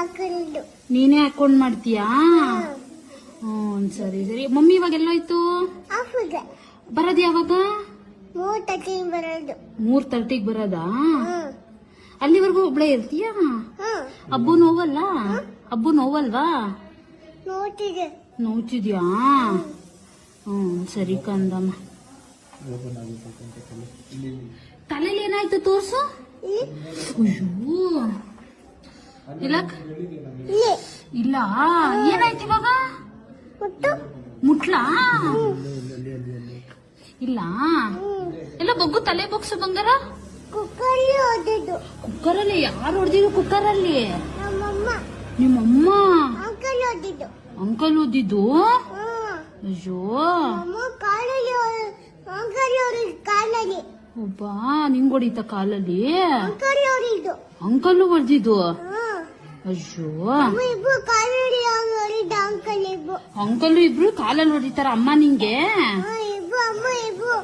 ಹಾಕೊಂಡು ನೀನೇ ಹಾಕೊಂಡ್ ಮಾಡ್ತೀಯಾ? ಸರಿ ಸರಿ. ಮಮ್ಮಿ ಇವಾಗ ಎಲ್ಲೋಯ್ತು? ಆಫ್ಗೆ ಬರೋದ್ ಯಾವಾಗ? 3:30 ಬರೋದು. 3:30 ಬರೋದಾ? ಅಲ್ಲಿವರೆಗೂ ಒಬ್ಳೆ ಇರ್ತೀಯಾ? ಅಬ್ಬು ನೋವಲ್ಲ? ಅಬ್ಬು ನೋವಲ್ವಾ? ನೋಡ್ತಿದ್ದೆ. ನೋಡ್ತಿದ್ಯಾ? ಸರಿ ಕಂದಮ್ಮ. ತಲೆಲಿ ಏನಾಯ್ತು ತೋರ್ಸು. ಅಯ್ಯೋ ಇಲ್ಲ ಇಲ್ಲ, ಏನಾಯ್ತು ಇವಾಗ? ಮುಟ್ಲಾ? ಇಲ್ಲ ಎಲ್ಲ ಬಗ್ಗು, ತಲೆ ಬಗ್ಸು ಬಂಗಾರ. ಕುಕ್ಕರಲ್ಲಿ ಓದಿದ್ದು. ಕುಕ್ಕರಲ್ಲಿ? ಯಾರು ಹೊಡೆದಿದ್ದು ಕುಕ್ಕರಲ್ಲಿ? ನಮ್ಮಮ್ಮ. ನಿಮ್ಮಮ್ಮ? ಅಂಕಲ್ ಓದಿದ್ದು. ಅಂಕಲ್ ಓದಿದ್ದು? ಅಯ್ಯೋ ಕಾಲಲ್ಲಿ ಅಂಕಲ್ ಅವ್ರಿಗೆ ಕಾಲಲ್ಲಿ. ಒಬ್ಬ ನಿಂಗ್ ಹೊಡಿತ ಕಾಲಲ್ಲಿ? ಅಂಕಲ್ ಅವರಿದ್ದು. ಅಂಕಲ್ ಹೊಡೆದಿದ್ದು? ಅಯ್ಯೋ ಇಬ್ರು ಕಾಲಲ್ಲಿ ಹೊಡಿದ ಅಂಕಲ್ ಇಬ್ರು. ಅಂಕಲ್ ಇಬ್ರು ಕಾಲಲ್ಲಿ ಹೊಡಿತಾರ ಅಮ್ಮ ನಿಂಗೆ? ಇಬ್ರು ಅಮ್ಮ ಇಬ್ರು.